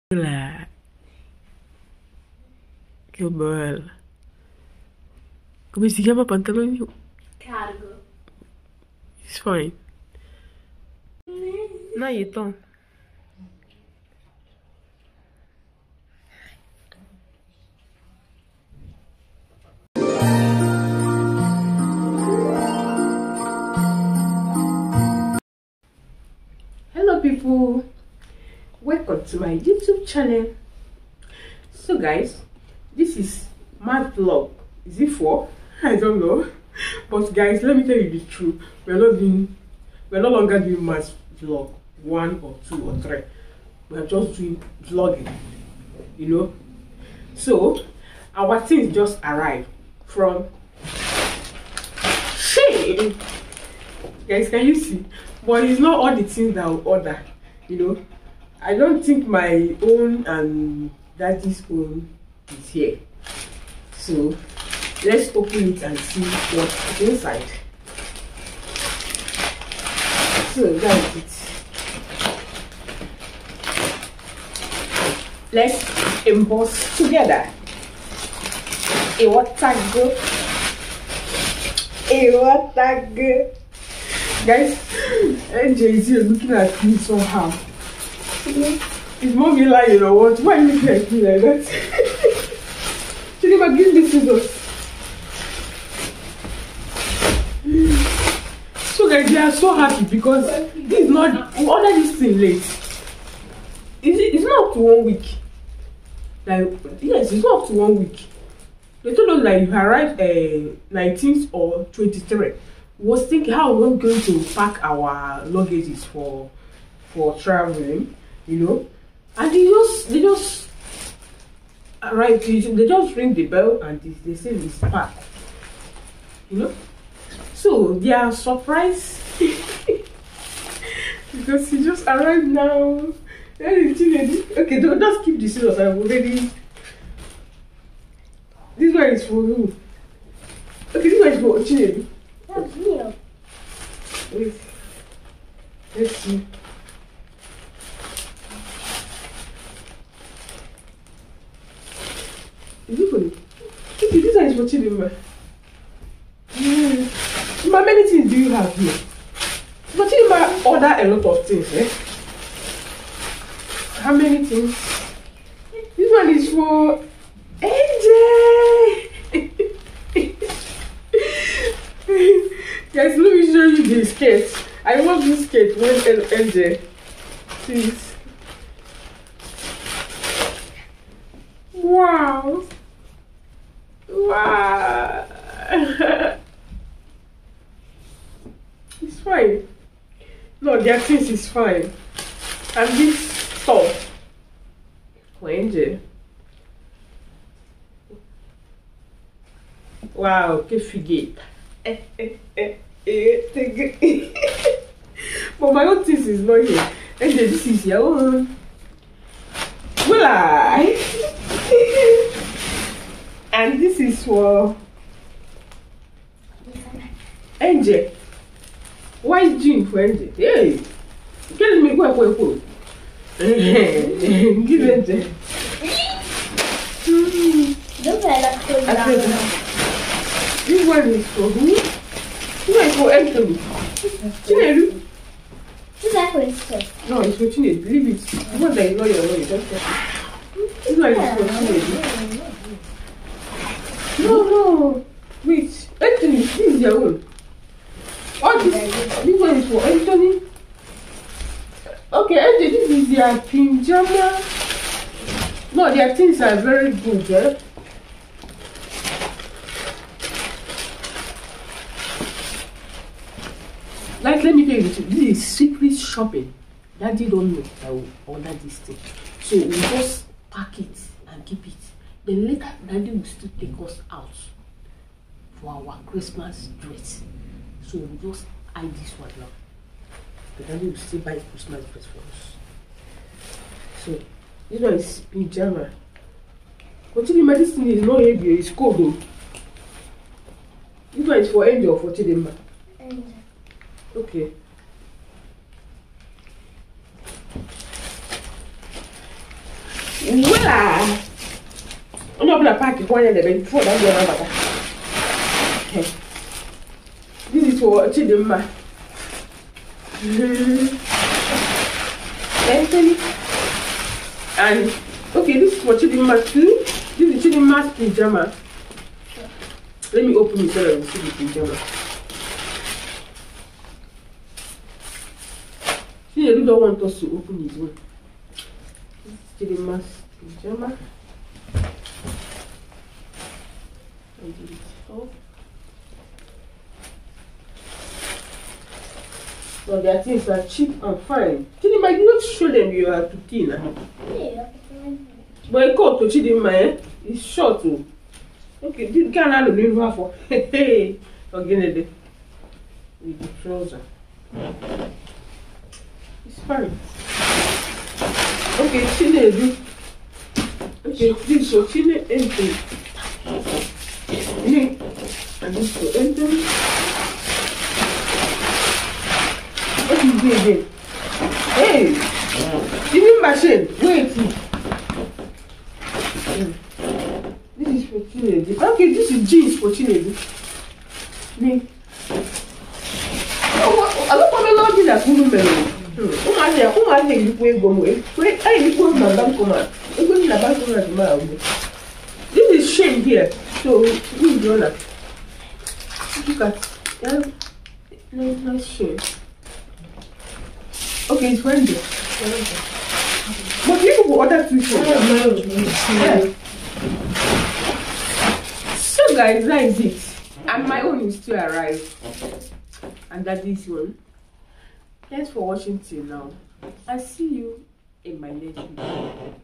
Hola. Qué mal. ¿Cómo se llama pantalón? Cargo. It's fine. No, you don't. Hello people, welcome to my YouTube channel. So guys, this is my vlog. Is it 4? I don't know. But guys, let me tell you the truth. We're no longer doing mass vlog 1 or 2 or 3. We're just doing vlogging, you know. So our things just arrived from Shein. Guys, can you see? But it's not all the things that I'll order, you know. I don't think my own and daddy's own is here. So let's open it and see what's inside. So that's it. Let's emboss together. A water go. A water go. Guys, NJ is here looking at me somehow. Is mommy lying or what? Why are you looking at me like that? Chinima, give me scissors. So guys, they are so happy because this is not, we ordered this thing late. It's not up to 1 week. Like, yes, it's not up to 1 week. They told us like you arrived 19th or 23rd. Was thinking how we're going to pack our luggages for traveling, you know, and they just arrived. They just ring the bell and they say it's packed, you know. So they are surprised because he just arrived now. Okay, don't just keep the scissors. I've already. This one is for you. Okay, this one is for Chinedu. Wait. Let's see. Is it for you? Okay, this one is for Chidima. How many things do you have here? But Chidima order a lot of things, eh? How many things? This one is for AJ. Guys, let me show you the skirt. I love this skirt. When NJ, please. Wow. Wow. It's fine. No, their things is fine. And this top for NJ. Wow, que figure. But my own things is not here. And this is your own. Will I? And this is for NJ. Why is Jean for NJ? Hey, get me go. Give NJ. This one is for who? This one is for Anthony. Chinedu. This is for his No, it's for Chinedu. Leave it. The one that is not your lawyer, don't get it. This one is for Chinedu. No. Wait. Anthony, this is your own. Oh, this one is for Anthony. Okay, Anthony, this is their pajama. No, their things are very good, eh? Like, let me tell you, this is secret shopping. Daddy don't know I will order this thing. So we just pack it and keep it. Then later, Daddy will still take us out for our Christmas dress. So we just hide this one now. But Daddy will still buy Christmas dress for us. So this one is pajama. Continue, this thing is not heavy, it's cold though. This one is for Angel or for Chidema? Angel. Okay. Voila! I'm not gonna pack it one and then before that you're about. Okay. This is for Chidima. Anthony. And okay, this is for Chidima too. This is Chidima's pajama. Let me open it so that you see the pajama. You don't want us to open his one. This is Chidima's pajama. I did it off. But their things are cheap and fine. Chidima, you not show them you are too thin. Yeah. But a coat to Chidima, eh? It's short too. Okay, this can't have the river for. Hey, again, with the trouser. It's fine. Okay, Chinedu. Okay, this for Chine entry. And this for entry. What is this again? Hey! Giving machine. Wait. This is for Chinedu. Okay, this is jeans for Chinedu. Me. I don't want to know that woman. Umane ilikuwa gomwe. Ilikuwa na bankoma. Ilikuwa na bankoma tomorrow. This is shame here. So we do that. Look at that. Nice shame. Okay, it's fine there. But you will order two shades. So guys, that is it. And my own is still arrived. And that this one. Thanks for watching till now. I'll see you in my next video.